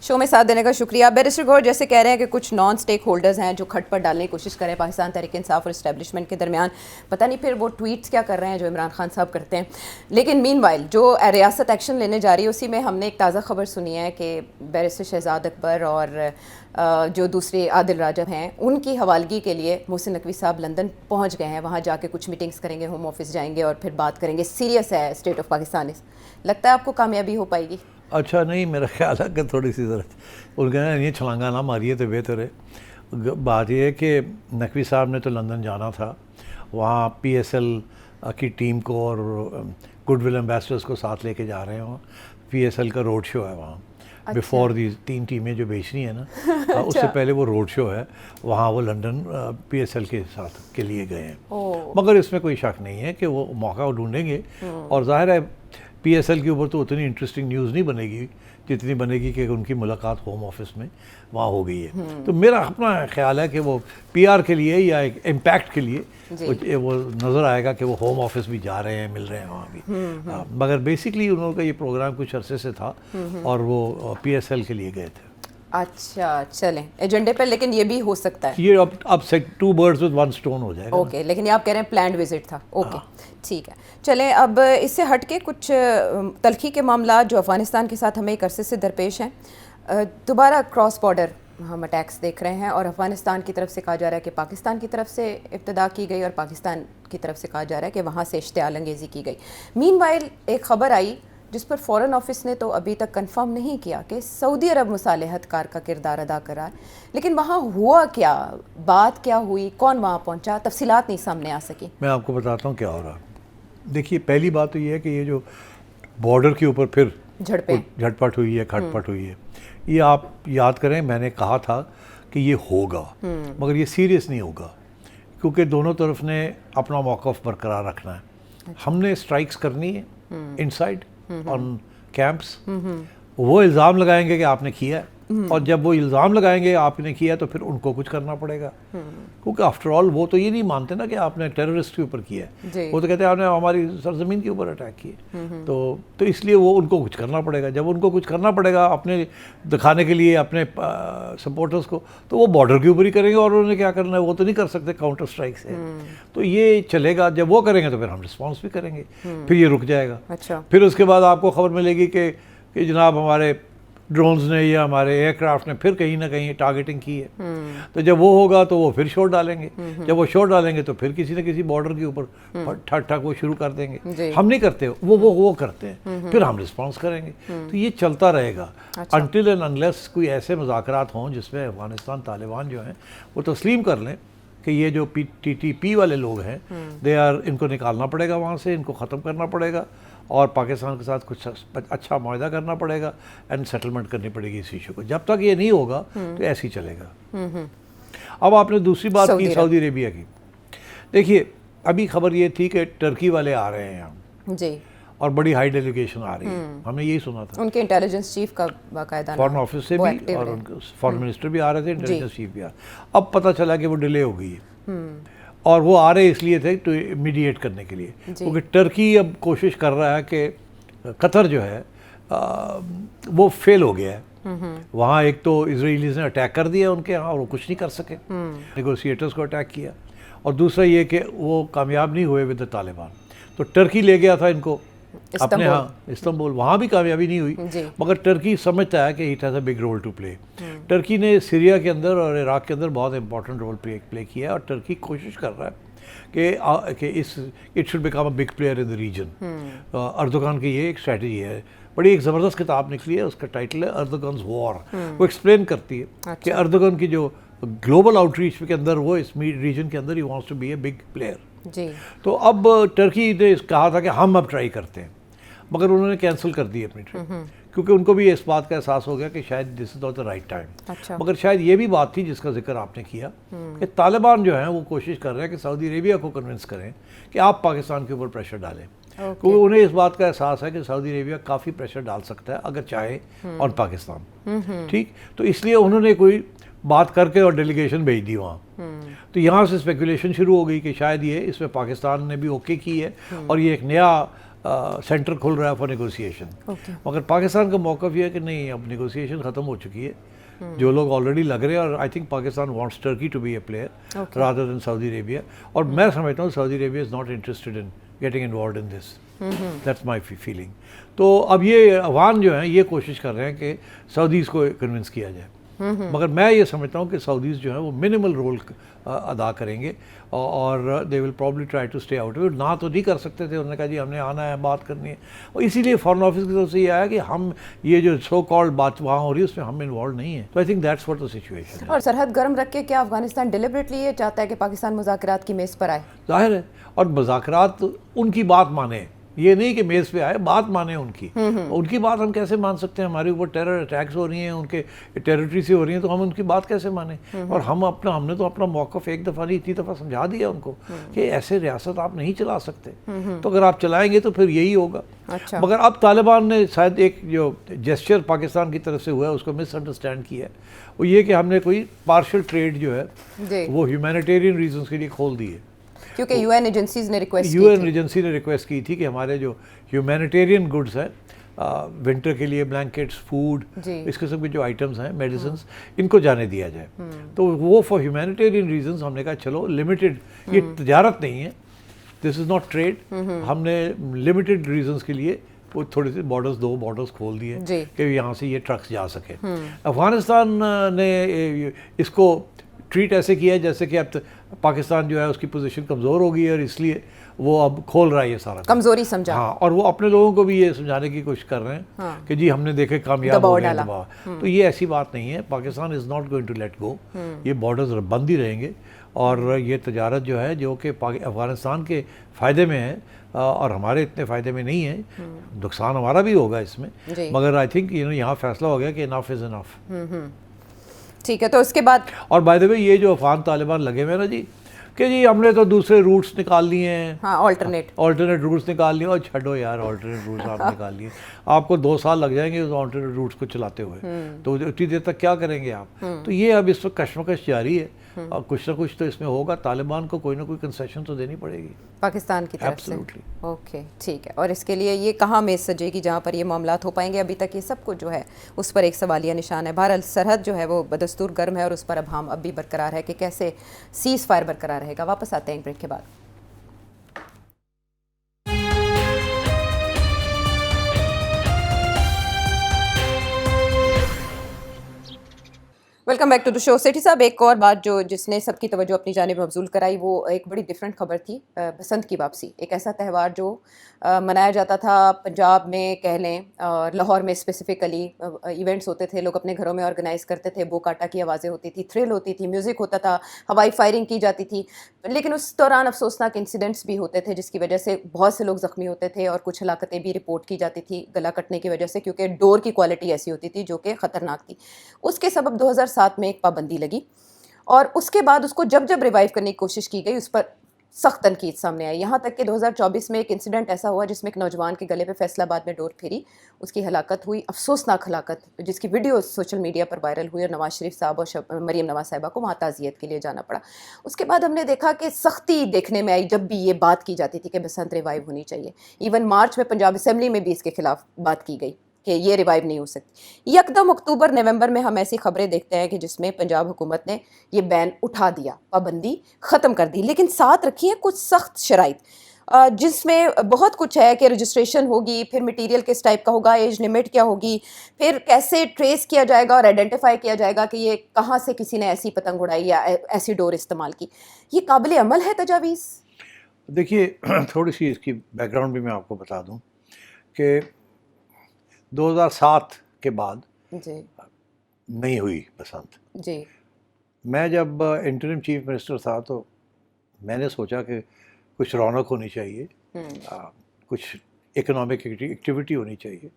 शो में साथ देने का शुक्रिया। बैरिस्टर गौहर जैसे कह रहे हैं कि कुछ नॉन स्टेक होल्डर्स हैं जो खट पर डालने की कोशिश कर रहे हैं पाकिस्तान तहरीक इंसाफ और इस्टेब्लिशमेंट के दरमियान। पता नहीं फिर वो ट्वीट्स क्या कर रहे हैं जो इमरान खान साहब करते हैं। लेकिन मीनवाइल जो रियासत एक्शन लेने जा रही है, उसी में हमने एक ताज़ा खबर सुनी है कि बैरिस्टर शहजाद अकबर और जो दूसरे आदिल राजा हैं, उनकी हवालगी के लिए मोहसिन नकवी साहब लंदन पहुँच गए हैं। वहाँ जाके कुछ मीटिंग्स करेंगे, होम ऑफिस जाएंगे और फिर बात करेंगे। सीरियस है स्टेट ऑफ पाकिस्तान। लगता है आपको कामयाबी हो पाएगी? अच्छा नहीं, मेरा ख्याल है कि थोड़ी सी ज़रूरत उनके ना ये छलांगा ना मारिए तो बेहतर है। बात यह है कि नकवी साहब ने तो लंदन जाना था, वहाँ पीएसएल की टीम को और गुडविल एम्बेसडर्स को साथ लेके जा रहे हैं। वहाँ पीएसएल का रोड शो है वहाँ। अच्छा। बिफोर दी 3 टीमें जो बेचनी है ना अच्छा। उससे पहले वो रोड शो है वहाँ, वो लंदन पीएसएल के साथ के लिए गए हैं। मगर इसमें कोई शक नहीं है कि वो मौका ढूंढेंगे और जाहिर है पीएसएल के ऊपर तो उतनी इंटरेस्टिंग न्यूज़ नहीं बनेगी जितनी बनेगी कि उनकी मुलाकात होम ऑफिस में वहाँ हो गई है। तो मेरा अपना ख्याल है कि वो पीआर के लिए या एक इम्पैक्ट के लिए वो नज़र आएगा कि वो होम ऑफिस भी जा रहे हैं, मिल रहे हैं वहाँ भी। मगर बेसिकली उनका ये प्रोग्राम कुछ अरसे से था और वो पीएसएल के लिए गए थे। अच्छा, चलें एजेंडे पर, लेकिन ये भी हो सकता है ये अब से 2 birds with 1 stone हो जाएगा। ओके, लेकिन ये आप कह रहे हैं प्लान्ड विजिट था। ओके ठीक है, चलें अब इससे हट के कुछ तलखी के मामला जो अफ़गानिस्तान के साथ हमें एक अरसे से दरपेश हैं। दोबारा क्रॉस बॉर्डर हम अटैक्स देख रहे हैं और अफ़गानिस्तान की तरफ से कहा जा रहा है कि पाकिस्तान की तरफ से इब्तिदा की गई और पाकिस्तान की तरफ से कहा जा रहा है कि वहाँ से इश्तियाल अंगेज़ी की गई। मीनवाइल एक ख़बर आई जिस पर फ़ॉरेन ऑफिस ने तो अभी तक कंफर्म नहीं किया कि सऊदी अरब मुसालहतकार का किरदार अदा करा, लेकिन वहाँ हुआ क्या, बात क्या हुई, कौन वहाँ पहुँचा, तफसीलात नहीं सामने आ सकी। मैं आपको बताता हूँ क्या हो रहा। देखिए, पहली बात तो ये है कि ये जो बॉर्डर के ऊपर फिर झटपट हुई है, खटपट हुई है, ये आप याद करें मैंने कहा था कि ये होगा, मगर ये सीरियस नहीं होगा क्योंकि दोनों तरफ ने अपना मौक़िफ़ बरकरार रखना है। अच्छा। हमने स्ट्राइक्स करनी है इनसाइड ऑन कैंप्स। वो इल्ज़ाम लगाएंगे कि आपने किया है और जब वो इल्ज़ाम लगाएंगे आपने किया तो फिर उनको कुछ करना पड़ेगा क्योंकि आफ्टर ऑल वो तो ये नहीं मानते ना कि आपने टेररिस्ट के ऊपर किया है, वो तो कहते हैं आपने हमारी सरजमीन के ऊपर अटैक किया। तो इसलिए वो उनको कुछ करना पड़ेगा। जब उनको कुछ करना पड़ेगा अपने दिखाने के लिए अपने सपोर्टर्स को, तो वो बॉर्डर के ऊपर ही करेंगे और उन्होंने क्या करना है वो तो नहीं कर सकते काउंटर स्ट्राइक से। तो ये चलेगा, जब वो करेंगे तो फिर हम रिस्पॉन्स भी करेंगे, फिर ये रुक जाएगा। अच्छा। फिर उसके बाद आपको खबर मिलेगी कि जनाब हमारे ड्रोन्स ने या हमारे एयरक्राफ्ट ने फिर कहीं ना कहीं टारगेटिंग की है। तो जब वो होगा तो वो फिर शॉट डालेंगे, जब वो शॉट डालेंगे तो फिर किसी न किसी बॉर्डर के ऊपर ठक ठक वो शुरू कर देंगे। हम नहीं करते, वो करते हैं, फिर हम रिस्पांस करेंगे। तो ये चलता रहेगा अनटिल एंड अनलेस कोई ऐसे मुज़ाकरात हों जिसमें अफगानिस्तान तालिबान जो हैं वो तस्लीम कर लें कि ये जो TTP वाले लोग हैं इनको निकालना पड़ेगा वहाँ से, इनको ख़त्म करना पड़ेगा और पाकिस्तान के साथ कुछ अच्छा मुआहदा करना पड़ेगा एंड सेटलमेंट करनी पड़ेगी इस इशू को। जब तक ये नहीं होगा तो ऐसे ही चलेगा। अब आपने दूसरी बात की सऊदी अरेबिया की। देखिए, अभी खबर ये थी कि टर्की वाले आ रहे हैं यहाँ जी और बड़ी हाई डेलीगेशन आ रही है, हमने यही सुना था। उनके इंटेलिजेंस चीफ का बाकायदा फॉरेन ऑफिस से भी और उनके फॉरेन मिनिस्टर भी आ रहे थे, इंटेलिजेंस चीफ भी आ रहे। अब पता चला कि वो डिले हो गई है और वो आ रहे इसलिए थे तो मीडिएट करने के लिए, क्योंकि टर्की अब कोशिश कर रहा है कि कतर जो है वो फेल हो गया है। वहाँ एक तो इजराइलीज़ ने अटैक कर दिया उनके यहाँ और वो कुछ नहीं कर सके, नेगोशिएटर्स को अटैक किया, और दूसरा ये कि वो कामयाब नहीं हुए विद तालिबान। तो टर्की ले गया था इनको अपने यहाँ इस्तांबुल, वहाँ भी कामयाबी नहीं हुई, मगर टर्की समझता है कि it has a big role to play. Turkey ने सीरिया के अंदर और इराक के अंदर बहुत इंपॉर्टेंट रोल प्ले किया है और टर्की कोशिश कर रहा है कि इस it should become a big player in the region. Erdogan की ये एक स्ट्रेटजी है। बड़ी एक ज़बरदस्त किताब निकली है, उसका टाइटल है अर्दोगान्स वॉर। वो एक्सप्लेन करती है कि अर्दोगान की जो ग्लोबल आउटरीच के अंदर वो इस रीजन के अंदर ही wants to be a big player जी। तो अब टर्की ने कहा था कि हम अब ट्राई करते हैं, मगर उन्होंने कैंसिल कर दी अपनी ट्रिप, क्योंकि उनको भी इस बात का एहसास हो गया कि शायद this is not the right time. अच्छा। मगर शायद ये भी बात थी जिसका जिक्र आपने किया कि तालिबान जो है वो कोशिश कर रहे हैं कि सऊदी अरेबिया को कन्विंस करें कि आप पाकिस्तान के ऊपर प्रेशर डालें, क्योंकि उन्हें इस बात का एहसास है कि सऊदी अरेबिया काफ़ी प्रेशर डाल सकता है अगर चाहे ऑन पाकिस्तान। ठीक, तो इसलिए उन्होंने कोई बात करके और डेलीगेशन भेज दी वहाँ। तो यहाँ से स्पेकुलेशन शुरू हो गई कि शायद ये इसमें पाकिस्तान ने भी ओके की है और ये एक नया सेंटर खुल रहा है फॉर नेगोशिएशन। मगर पाकिस्तान का मौक़िफ़ ये है कि नहीं, अब नेगोशिएशन ख़त्म हो चुकी है, जो लोग ऑलरेडी लग रहे हैं, और I think Pakistan wants Turkey to be a player rather than Saudi Arabia. और मैं समझता हूँ Saudi Arabia is not interested in getting involve in this, that's my feeling. तो अब ये अफगान जो हैं ये कोशिश कर रहे हैं कि सऊदीज़ को कन्विंस किया जाए, मगर मैं ये समझता हूँ कि सऊदीज़ जो है वो मिनिमल रोल अदा करेंगे और they will probably try to stay out. ना तो नहीं कर सकते थे, उन्होंने कहा जी हमने आना है, बात करनी है, और इसीलिए फॉरेन ऑफिस की तरफ से ये आया कि हम ये जो सो कॉल्ड बात वहाँ हो रही है उसमें हम इन्वॉल्व नहीं है। तो I think that's what the situation है। और सरहद गर्म रख के क्या अफगानिस्तान डिलिबरेटली ये चाहता है कि पाकिस्तान मुज़ाकरात की मेज़ पर आए? जाहिर है, और मुज़ाकरात उनकी बात माने, ये नहीं कि मेज़ पे आए, बात माने उनकी। उनकी बात हम कैसे मान सकते हैं? हमारे ऊपर टेरर अटैक्स हो रही हैं, उनके टेरिटरी से हो रही हैं, तो हम उनकी बात कैसे माने? और हमने तो अपना मौक़िफ़ एक दफ़ा नहीं इतनी दफ़ा समझा दिया उनको कि ऐसे रियासत आप नहीं चला सकते, तो अगर आप चलाएंगे तो फिर यही होगा। अच्छा। मगर अब तालिबान ने शायद एक जो जेस्चर पाकिस्तान की तरफ से हुआ है उसको मिसअंडरस्टैंड किया है, वो ये कि हमने कोई पार्शल ट्रेड जो है वो ह्यूमैनिटेरियन रीजंस के लिए खोल दी है, क्योंकि यूएन एजेंसीज ने रिक्वेस्ट की थी कि हमारे जो ह्यूमैनिटेरियन गुड्स हैं, विंटर के लिए ब्लैंकेट्स, फूड, इस किस्म के जो आइटम्स हैं, मेडिसिन्स, इनको जाने दिया जाए। तो वो फॉर ह्यूमैनिटेरियन रीजंस हमने कहा चलो लिमिटेड, ये तजारत नहीं है, दिस इज़ नॉट ट्रेड, हमने लिमिटेड रीजंस के लिए वो थोड़े से बॉर्डर्स, 2 बॉर्डर्स खोल दिए कि यहाँ से ये ट्रक्स जा सके। अफगानिस्तान ने इसको ट्रीट ऐसे किया है जैसे कि अब पाकिस्तान जो है उसकी पोजीशन कमज़ोर हो गई है और इसलिए वो अब खोल रहा है ये सारा कमज़ोरी समझा। हाँ, और वो अपने लोगों को भी ये समझाने की कोशिश कर रहे हैं कि जी हमने देखे कामयाब हो गए दबाव। तो ये ऐसी बात नहीं है, Pakistan is not going to let go, ये बॉर्डर्स बंद ही रहेंगे और ये तजारत जो है जो कि अफगानिस्तान के फ़ायदे में है और हमारे इतने फ़ायदे में नहीं है, नुकसान हमारा भी होगा इसमें, मगर आई थिंक यहाँ फैसला हो गया कि इनफ इज़ इनफ। ठीक है, तो उसके बाद और बाय द वे ये जो अफगान तालिबान लगे हुए ना जी कि जी हमने तो दूसरे रूट्स निकाल लिए हैं, हाँ, ऑल्टरनेट रूट्स निकाल लिए, और छड़ो यार ऑल्टरनेट रूट्स आप निकाल लिए, आपको 2 साल लग जाएंगे उस ऑल्टरनेट रूट्स को चलाते हुए, तो उतनी देर तक क्या करेंगे आप? तो ये अब इस वक्त कशमकश जारी है और कुछ ना कुछ तो इसमें होगा, तालिबान को कोई ना कोई कंसेशन तो देनी पड़ेगी पाकिस्तान की तरफ से। ओके, ठीक है, और इसके लिए ये कहाँ मेज़ सजेगी जहाँ पर ये मामलात हो पाएंगे? अभी तक ये सब कुछ जो है उस पर एक सवालिया निशान है। बहरहाल सरहद जो है वो बदस्तूर गर्म है और उस पर अब हम भी बरकरार है कि कैसे सीज़ फायर बरकरार रहेगा। वापस आते हैं एक ब्रेक के बाद। Welcome back to the show. Sethi साहब, एक और बात जो जिसने सबकी तवज्जो अपनी जानिब मबजूल कराई वो एक बड़ी डिफरेंट खबर थी, बसंत की वापसी। एक ऐसा त्यौहार जो मनाया जाता था पंजाब में, कह लें लाहौर में स्पेसिफिकली, इवेंट्स होते थे, लोग अपने घरों में ऑर्गेनाइज़ करते थे, बोकाटा की आवाज़ें होती थी, थ्रिल होती थी, म्यूज़िक होता था, हवाई फायरिंग की जाती थी, लेकिन उस दौरान अफसोसनाक इंसिडेंट्स भी होते थे जिसकी वजह से बहुत से लोग ज़ख्मी होते थे और कुछ हलाकतें भी रिपोर्ट की जाती थी गला कटने की वजह से, क्योंकि डोर की क्वालिटी ऐसी होती थी जो कि ख़तरनाक थी। उसके सबब 2007 में एक पाबंदी लगी और उसके बाद उसको जब जब रिवाइव करने की कोशिश की गई उस पर सख्त तनकीद सामने आई। यहाँ तक कि 2024 में एक इंसिडेंट ऐसा हुआ जिसमें एक नौजवान के गले पे फैसलाबाद में डोर फिरी, उसकी हलाकत हुई, अफसोसनाक हलाकत, जिसकी वीडियो सोशल मीडिया पर वायरल हुई और नवाज शरीफ साहब और मरीम नवाज साहिबा को वहाँ ताज़ियत के लिए जाना पड़ा। उसके बाद हमने देखा कि सख्ती देखने में आई जब भी ये बात की जाती थी कि बसंत रिवाइव होनी चाहिए। इवन मार्च में पंजाब असम्बली में भी इसके खिलाफ बात की गई कि ये रिवाइव नहीं हो सकती। यकदम अक्टूबर नवंबर में हम ऐसी खबरें देखते हैं कि जिसमें पंजाब हुकूमत ने ये बैन उठा दिया, पाबंदी ख़त्म कर दी, लेकिन साथ रखी है कुछ सख्त शराइत। जिसमें बहुत कुछ है कि रजिस्ट्रेशन होगी, फिर मटेरियल किस टाइप का होगा, एज लिमिट क्या होगी, फिर कैसे ट्रेस किया जाएगा और आइडेंटिफाई किया जाएगा कि ये कहाँ से किसी ने ऐसी पतंग उड़ाई या ऐसी डोर इस्तेमाल की। ये काबिल अमल है तजावीज़? देखिए थोड़ी सी इसकी बैकग्राउंड भी मैं आपको बता दूं कि 2007 के बाद जी नहीं हुई बसंत। जी। मैं जब इंटरिम चीफ मिनिस्टर था तो मैंने सोचा कि कुछ रौनक होनी चाहिए, कुछ इकोनॉमिक एक्टिविटी होनी चाहिए।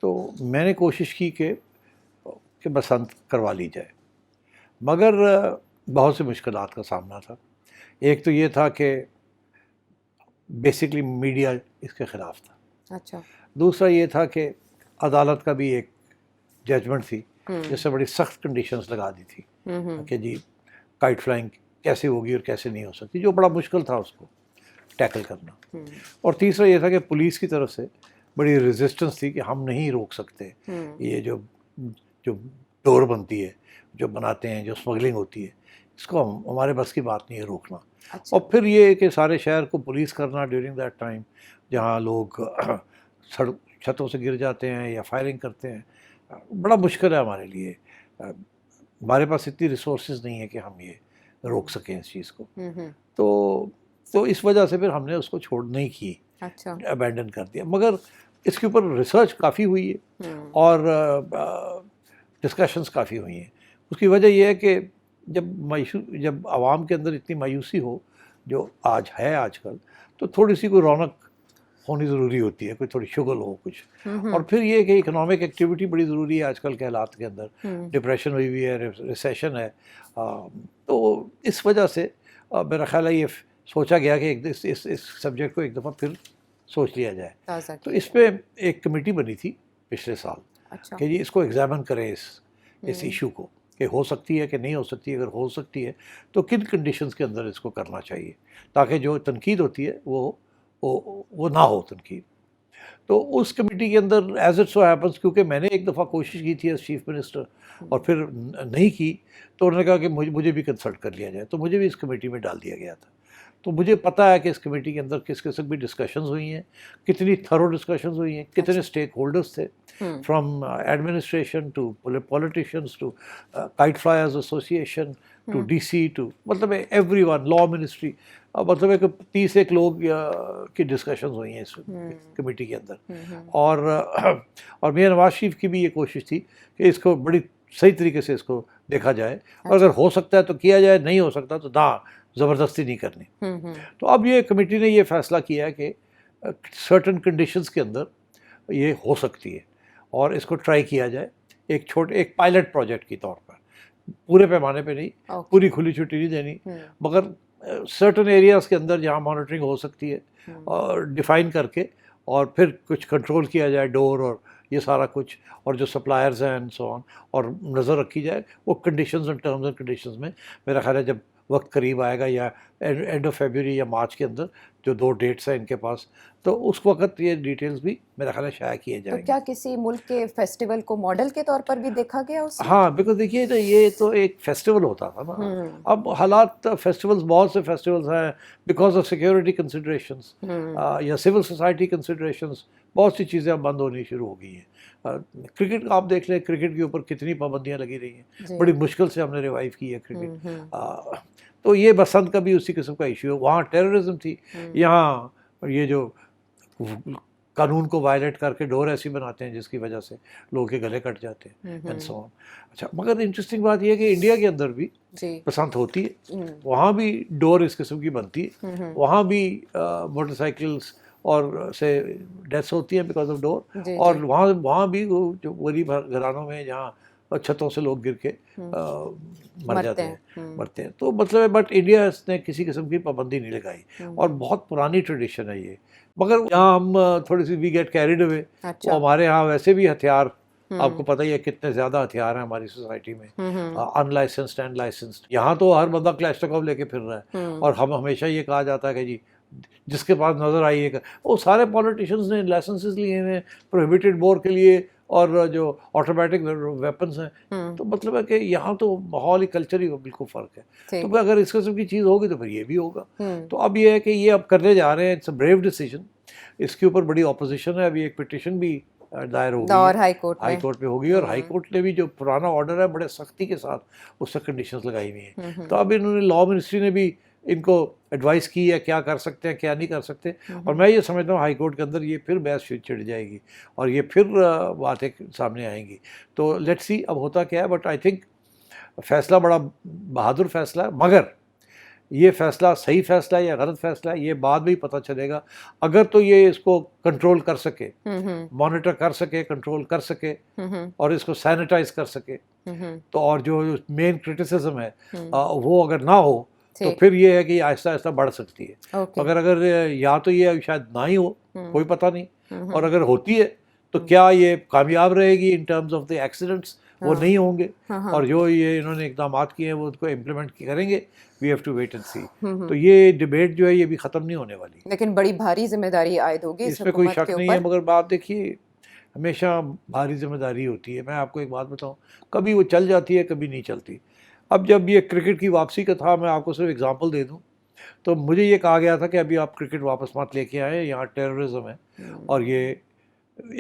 तो मैंने कोशिश की कि बसंत करवा ली जाए, मगर बहुत सी मुश्किलात का सामना था। एक तो ये था कि बेसिकली मीडिया इसके ख़िलाफ़ था। अच्छा। दूसरा ये था कि अदालत का भी एक जजमेंट थी जिससे बड़ी सख्त कंडीशंस लगा दी थी कि जी काइट फ्लाइंग कैसे होगी और कैसे नहीं हो सकती, जो बड़ा मुश्किल था उसको टैकल करना। और तीसरा ये था कि पुलिस की तरफ से बड़ी रेजिस्टेंस थी कि हम नहीं रोक सकते ये जो जो डोर बनती है, जो बनाते हैं, जो स्मगलिंग होती है, इसको हमारे बस की बात नहीं है रोकना। अच्छा। और फिर ये कि सारे शहर को पुलिस करना ड्यूरिंग दैट टाइम, जहाँ लोग सड़क छतों से गिर जाते हैं या फायरिंग करते हैं, बड़ा मुश्किल है हमारे लिए। हमारे पास इतनी रिसोर्सेज नहीं है कि हम ये रोक सकें इस चीज़ को। तो इस वजह से फिर हमने उसको छोड़ नहीं की, अच्छा। अबैंडन कर दिया। मगर इसके ऊपर रिसर्च काफ़ी हुई है और डिस्कशंस काफ़ी हुई हैं। उसकी वजह यह है कि जब आवाम के अंदर इतनी मायूसी हो जो आज है आजकल, तो थोड़ी सी कोई रौनक होनी ज़रूरी होती है, कोई थोड़ी शुगल हो कुछ। और फिर ये कि इकोनॉमिक एक्टिविटी बड़ी ज़रूरी है आजकल के हालात के अंदर। डिप्रेशन हुई हुई है, रिसेशन है, तो इस वजह से मेरा ख्याल है ये सोचा गया कि इस सब्जेक्ट को एक दफ़ा फिर सोच लिया जाए। तो इस पर एक कमेटी बनी थी पिछले साल। अच्छा। कि जी इसको एग्जामिन करें इस इशू को कि हो सकती है कि नहीं हो सकती। अगर हो सकती है तो किन कंडीशंस के अंदर इसको करना चाहिए ताकि जो तनकीद होती है वो ना हो तनकीद। तो उस कमेटी के अंदर एज इट सो हैपन्स, क्योंकि मैंने एक दफ़ा कोशिश की थी एज चीफ मिनिस्टर और फिर नहीं की, तो उन्होंने कहा कि मुझे भी कंसल्ट कर लिया जाए, तो मुझे भी इस कमेटी में डाल दिया गया था। तो मुझे पता है कि इस कमेटी के अंदर किस किस्म की डिस्कशंस हुई हैं, कितनी थरो डिस्कशंस हुई हैं, कितने स्टेक होल्डर्स थे, from administration to politicians to kite flyers association to DC to मतलब एवरीवन, लॉ मिनिस्ट्री, मतलब एक 30 लोग की डिस्कशंस हुई हैं इस कमेटी के अंदर। और मियां नवाज शरीफ की भी ये कोशिश थी कि इसको बड़ी सही तरीके से इसको देखा जाए, और अगर हो सकता है तो किया जाए, नहीं हो सकता तो ना, ज़बरदस्ती नहीं करनी। तो अब ये कमेटी ने ये फ़ैसला किया है कि सर्टन कंडीशंस के अंदर ये हो सकती है और इसको ट्राई किया जाए एक पायलट प्रोजेक्ट के तौर पर, पूरे पैमाने पे नहीं, पूरी खुली छुट्टी नहीं देनी, मगर सर्टन एरियाज़ के अंदर जहाँ मॉनिटरिंग हो सकती है और डिफ़ाइन करके और फिर कुछ कंट्रोल किया जाए डोर और ये सारा कुछ, और जो सप्लायर्स हैं एंड सो ऑन, और नज़र रखी जाए वो conditions and terms and conditions में। मेरा ख्याल है जब वक्त करीब आएगा या एंड ऑफ फरवरी या मार्च के अंदर, जो 2 डेट्स हैं इनके पास, तो उस वक्त ये डिटेल्स भी मेरा ख्याल है शाया किए जाएंगे। तो क्या किसी मुल्क के फेस्टिवल को मॉडल के तौर पर भी देखा गया उसमें? हाँ, बिकॉज देखिए तो ये तो एक फेस्टिवल होता था ना। अब हालात फेस्टिवल्स, बहुत से फेस्टिवल्स हैं बिकॉज ऑफ सिक्योरिटी कंसिडरेशंस या सिविल सोसाइटी कंसिडरेशंस, बहुत सी चीज़ें अब बंद होनी शुरू हो गई हैं। क्रिकेट का आप देख लें, क्रिकेट के ऊपर कितनी पाबंदियाँ लगी रही हैं, बड़ी मुश्किल से हमने रिवाइव की है क्रिकेट। तो ये बसंत का भी उसी किस्म का इशू है। वहाँ टेररिज्म थी, यहाँ ये जो कानून को वायलेट करके डोर ऐसी बनाते हैं जिसकी वजह से लोगों के गले कट जाते हैं एंड सो ऑन। अच्छा, मगर इंटरेस्टिंग बात यह है कि इंडिया के अंदर भी बसंत होती है, वहाँ भी डोर इस किस्म की बनती है, वहाँ भी मोटरसाइकिल्स और से डेथ्स होती हैं बिकॉज ऑफ डोर, और वहाँ भी वो जो गरीब घरानों में जहाँ छतों से लोग गिर के मर जाते हैं, मरते हैं। तो मतलब बट इंडिया ने किसी किस्म की पाबंदी नहीं लगाई और बहुत पुरानी ट्रेडिशन है ये। मगर यहाँ हम थोड़ी सी वी गेट कैरिड अवे। तो हमारे यहाँ वैसे भी हथियार, आपको पता ही है कितने ज़्यादा हथियार हैं हमारी सोसाइटी में, अनलाइसेंस्ड एंड लाइसेंस्ड। यहाँ तो हर बंदा क्लैशनिकोव लेके फिर रहा है, और हम हमेशा ये कहा जाता है कि जी जिसके पास नज़र आई है, वो सारे पॉलिटिशियंस ने लाइसेंसेस लिए हैं प्रोहिबिटेड बोर के लिए और जो ऑटोमेटिक वेपन्स हैं, तो मतलब है कि यहाँ तो माहौल ही कल्चर ही बिल्कुल फ़र्क है। ठीक। तो अगर इस किस्म की चीज़ होगी तो फिर ये भी होगा। हम्म। तो अब ये है कि ये अब करने जा रहे हैं, इट्स अ ब्रेव डिसीजन। इसके ऊपर बड़ी ऑपोजिशन है, अभी एक पिटिशन भी दायर हो गई और है, हाई कोर्ट हाई में। कोर्ट में होगी, और हाई कोर्ट ने भी जो पुराना ऑर्डर है बड़े सख्ती के साथ उससे कंडीशंस लगाई हुई हैं। तो अब इन्होंने लॉ मिनिस्ट्री ने भी इनको एडवाइस की है क्या कर सकते हैं क्या नहीं कर सकते, और मैं ये समझता हूँ हाई कोर्ट के अंदर ये फिर बहस छिड़ जाएगी और ये फिर बातें सामने आएंगी। तो लेट्स सी अब होता क्या है, बट आई थिंक फैसला बड़ा बहादुर फैसला है, मगर ये फैसला सही फैसला है या गलत फैसला है ये बाद में ही पता चलेगा। अगर तो ये इसको कंट्रोल कर सके, मॉनिटर कर सके, कंट्रोल कर सके और इसको सैनिटाइज कर सके, तो और जो मेन क्रिटिसिज्म है वो अगर ना हो तो ठीक। फिर ये है कि आहिस्ता आहिस्ता बढ़ सकती है। ओके। अगर या तो ये शायद ना ही हो, कोई पता नहीं, और अगर होती है तो क्या ये कामयाब रहेगी in terms of the accidents, वो नहीं होंगे, और जो ये इन्होंने इकदाम किए हैं वो उनको इम्प्लीमेंट करेंगे। We have to wait and see. तो ये डिबेट जो है ये भी ख़त्म नहीं होने वाली, लेकिन बड़ी भारी जिम्मेदारी आयद होगी इस इसमें कोई हुकूमत शक के नहीं है। ऊपर। मगर बात देखिए, हमेशा भारी जिम्मेदारी होती है। मैं आपको एक बात बताऊं, कभी वो चल जाती है कभी नहीं चलती। अब जब ये क्रिकेट की वापसी का था, मैं आपको सिर्फ एग्जांपल दे दूं, तो मुझे ये कहा गया था कि अभी आप क्रिकेट वापस मत लेके आए, यहाँ टेररिज्म है, और ये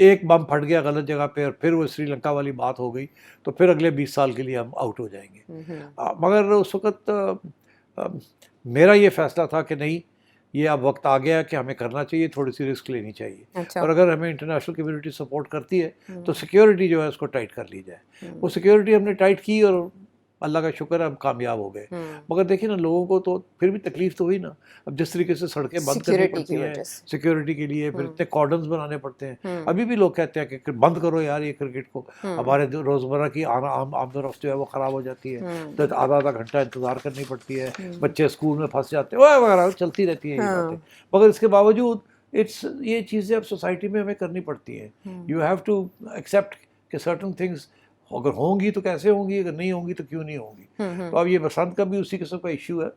एक बम फट गया गलत जगह पे और फिर वो श्रीलंका वाली बात हो गई, तो फिर अगले 20 साल के लिए हम आउट हो जाएंगे। मगर उस वक्त मेरा ये फैसला था कि नहीं, ये अब वक्त आ गया है कि हमें करना चाहिए, थोड़ी सी रिस्क लेनी चाहिए। अच्छा। और अगर हमें इंटरनेशनल कम्युनिटी सपोर्ट करती है तो सिक्योरिटी जो है उसको टाइट कर ली जाए। वो सिक्योरिटी हमने टाइट की और अल्लाह का शुक्र है हम कामयाब हो गए। मगर देखिए ना, लोगों को तो फिर भी तकलीफ तो हुई ना। अब जिस तरीके से सड़कें बंद करनी सिक्योरिटी पड़ती की हैं वजह से। सिक्योरिटी के लिए, फिर इतने कॉर्डन्स बनाने पड़ते हैं। अभी भी लोग कहते हैं कि बंद करो यार ये क्रिकेट को, हमारे रोज़मर्रा की आमदोरफ्त जो है वो ख़राब हो जाती है, तो आधा आधा घंटा इंतज़ार करनी पड़ती है, बच्चे स्कूल में फंस जाते हैं वगैरह, चलती रहती है ये बातें। मगर इसके बावजूद ये चीज़ें अब सोसाइटी में हमें करनी पड़ती हैं। यू हैव टू एक्सेप्ट कि सर्टन थिंग्स अगर होंगी तो कैसे होंगी, अगर नहीं होंगी तो क्यों नहीं होंगी। तो अब ये बसंत का भी उसी किस्म का इशू है।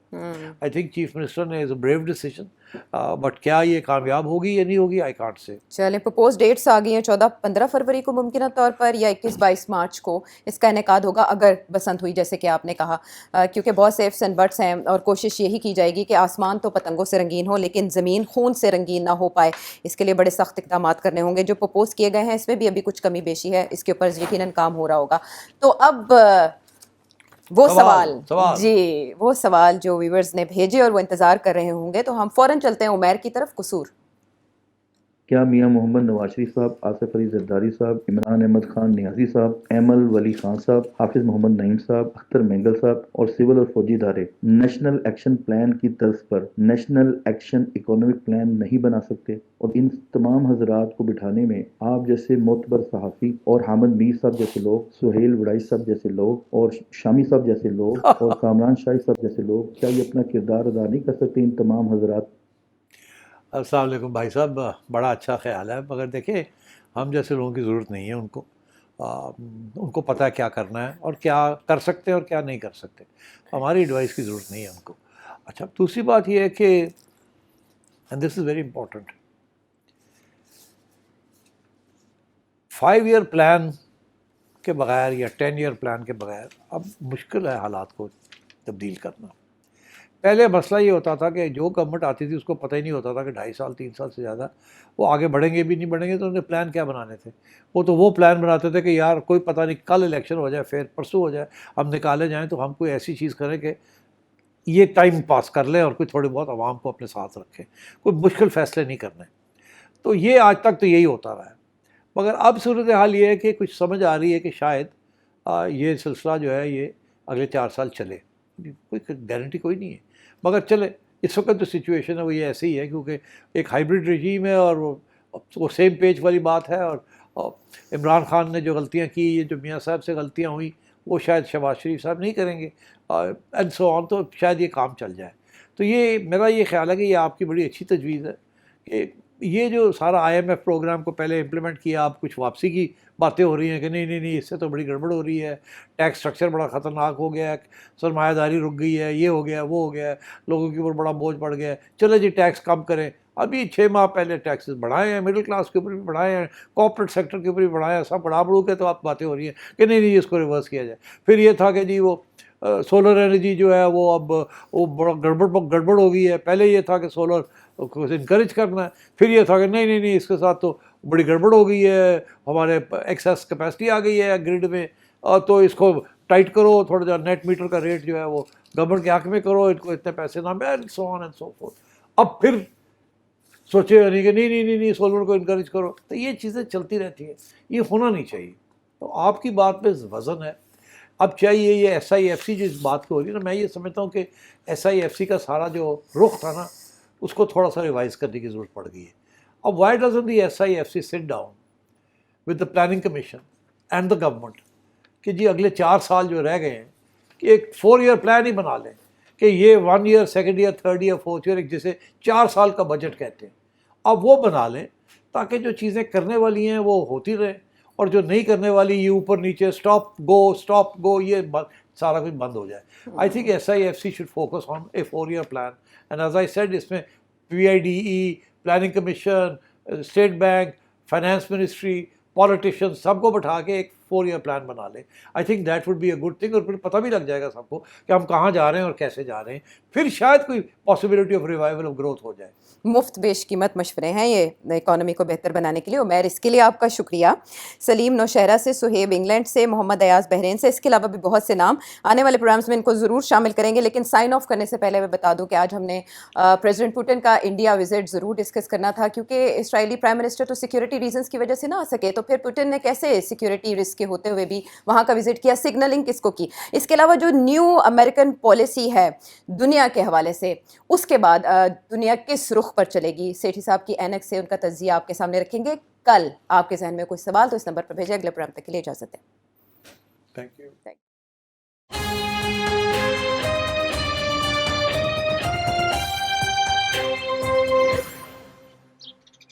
आई थिंक चीफ मिनिस्टर ने is a brave decision, but क्या ये कामयाब होगी या नहीं होगी, आई कांट से। चलें, प्रपोज डेट्स आ गई हैं 14-15 फरवरी को मुमकिन तौर पर, या 21-22 मार्च को इसका इनेकाद होगा अगर बसंत हुई जैसे कि आपने कहा, क्योंकि बहुत से इफ्स एंड बट्स हैं और कोशिश यही की जाएगी कि आसमान तो पतंगों से रंगीन हो लेकिन ज़मीन खून से रंगीन ना हो पाए। इसके लिए बड़े सख्त इक़दाम करने होंगे। जो प्रपोज किए गए हैं इसमें भी अभी कुछ कमी बेशी है, इसके ऊपर यकीनन काम हो रहा होगा। तो अब वो सवाल जी, वो सवाल जो व्यूअर्स ने भेजे और वो इंतज़ार कर रहे होंगे, तो हम फ़ौरन चलते हैं उमैर की तरफ। कसूर क्या मियां मोहम्मद नवाज शरीफ साहब, आसिफ अली जरदारी साहब, इमरान अहमद खान नियाज़ी साहब, एमल वली खान साहब, हाफिज़ मोहम्मद नईम साहब, अख्तर मेंगल साहब और सिविल और फौजी इदारे नेशनल एक्शन प्लान की तर्ज पर नेशनल एक्शन इकोनॉमिक प्लान नहीं बना सकते? और इन तमाम हजरात को बिठाने में आप जैसे मोतबर सहाफ़ी और हामिद मीर साहब जैसे लोग, सुहेल वड़ाई साहब जैसे लोग और शामी साहब जैसे लोग और कामरान शाही साहब जैसे लोग, क्या ये अपना किरदार अदा नहीं कर सकते? इन तमाम हजरात। अस्सलाम वालेकुम भाई साहब, बड़ा अच्छा ख्याल है, मगर देखिए हम जैसे लोगों की ज़रूरत नहीं है उनको पता है क्या करना है और क्या कर सकते हैं और क्या नहीं कर सकते। हमारी एडवाइस की ज़रूरत नहीं है उनको। अच्छा, दूसरी बात यह है कि and this is very important, 5 year plan के बगैर या 10 ईयर प्लान के बगैर अब मुश्किल है हालात को तब्दील करना। पहले मसला ये होता था कि जो गवर्नमेंट आती थी उसको पता ही नहीं होता था कि 2.5 साल 3 साल से ज़्यादा वो आगे बढ़ेंगे भी नहीं बढ़ेंगे, तो उन्हें प्लान क्या बनाने थे। वो प्लान बनाते थे कि यार कोई पता नहीं कल इलेक्शन हो जाए, फिर परसों हो जाए, हम निकाले जाएं तो हम कोई ऐसी चीज़ करें कि ये टाइम पास कर लें और कोई थोड़ी बहुत आवाम को अपने साथ रखें, कोई मुश्किल फ़ैसले नहीं करने। तो ये आज तक तो यही होता रहा है। मगर अब सूरत हाल ये है कि कुछ समझ आ रही है कि शायद ये सिलसिला जो है ये अगले 4 साल चले। कोई गारंटी कोई नहीं है, मगर चले। इस वक्त जो सिचुएशन है वो ये ऐसे ही है क्योंकि एक हाइब्रिड रजीम है और वो सेम पेज वाली बात है। और इमरान खान ने जो गलतियां की, ये जो मियाँ साहब से गलतियां हुई, वो शायद शहबाज शरीफ साहब नहीं करेंगे एंड सो ऑन, तो शायद ये काम चल जाए। तो ये मेरा ये ख्याल है कि ये आपकी बड़ी अच्छी तजवीज़ है कि ये जो सारा IMF प्रोग्राम को पहले इम्प्लीमेंट किया, अब कुछ वापसी की बातें हो रही हैं कि नहीं इससे तो बड़ी गड़बड़ हो रही है, टैक्स स्ट्रक्चर बड़ा ख़तरनाक हो गया है, सरमायादारी रुक गई है, ये हो गया वो हो गया है, लोगों के ऊपर बड़ा बोझ पड़ गया है, चलो जी टैक्स कम करें, अभी 6 माह पहले टैक्सेस बढ़ाए हैं, मिडिल क्लास के ऊपर भी बढ़ाए हैं, कॉर्पोरेट सेक्टर के ऊपर भी बढ़ाए हैं, सब बढ़ा बढ़ू के तो आप बातें हो रही हैं कि नहीं नहीं इसको रिवर्स किया जाए। फिर ये था कि जी वो सोलर एनर्जी जो है वो अब वो बड़ा गड़बड़ हो गई है। पहले ये था कि सोलर को इनक्रेज करना है, फिर ये था कि नहीं नहीं नहीं इसके साथ तो बड़ी गड़बड़ हो गई है, हमारे एक्सेस कैपेसिटी आ गई है ग्रिड में, तो इसको टाइट करो, थोड़ा सा नेट मीटर का रेट जो है वो गवर्नमेंट के हक में करो, इनको इतने पैसे ना मिले, so on and so fourth. अब फिर सोचे नहीं कि नहीं नहीं नहीं नहीं सोलर को इनक्रेज करो। तो ये चीज़ें चलती रहती हैं, ये होना नहीं चाहिए। तो आपकी बात पे वज़न है। अब चाहिए ये SIFC जो इस बात को हो रही है ना, मैं ये समझता हूँ कि SIFC का सारा जो रुख था ना उसको थोड़ा सा रिवाइज करने की ज़रूरत पड़ गई है। अब why doesn't the SIFC sit down with the planning commission and the government कि जी अगले 4 साल जो रह गए हैं कि एक 4 ईयर प्लान ही बना लें कि ये 1 year, 2nd year, 3rd year, 4th year, जिसे 4 साल का बजट कहते हैं, अब वो बना लें ताकि जो चीज़ें करने वाली हैं वो होती रहें और जो नहीं करने वाली ये ऊपर नीचे स्टॉप गो ये सारा कुछ बंद हो जाए। I think SIFC should focus on a 4 year plan and as I said इसमें PIDE, planning commission, state bank, finance ministry, politician सबको बैठा के एक 4 ईयर प्लान बना लें। I think that would be a good thing और फिर पता भी लग जाएगा सबको कि हम कहाँ जा रहे हैं और कैसे जा रहे हैं, फिर शायद कोई possibility of revival of growth हो जाए। मुफ्त बेशकीमत मशवरे हैं ये इकॉनमी को बेहतर बनाने के लिए। उमैर, इसके लिए आपका शुक्रिया। सलीम नौशहरा से, सुहेब इंग्लैंड से, मोहम्मद अयाज बहरीन से, इसके अलावा भी बहुत से नाम आने वाले प्रोग्राम्स में इनको ज़रूर शामिल करेंगे। लेकिन साइन ऑफ करने से पहले मैं बता दूं कि आज हमने प्रेसिडेंट पुतिन का इंडिया विजिट ज़रूर डिस्कस करना था, क्योंकि इसराइली प्राइम मिनिस्टर तो सिक्योरिटी रीजंस की वजह से ना आ सके, तो फिर पुतिन ने कैसे सिक्योरिटी रिस्क के होते हुए भी वहाँ का विजिट किया, सिग्नलिंग किसको की। इसके अलावा जो न्यू अमेरिकन पॉलिसी है दुनिया के हवाले से, उसके बाद दुनिया किस रुख पर चलेगी, सेठी साहब की ऐनक से उनका तज्जिया आपके सामने रखेंगे। कल आपके जहन में कोई सवाल तो इस नंबर पर भेजें। अगले प्रोग्राम तक के लिए इजाज़त है। Thank you. Thank you.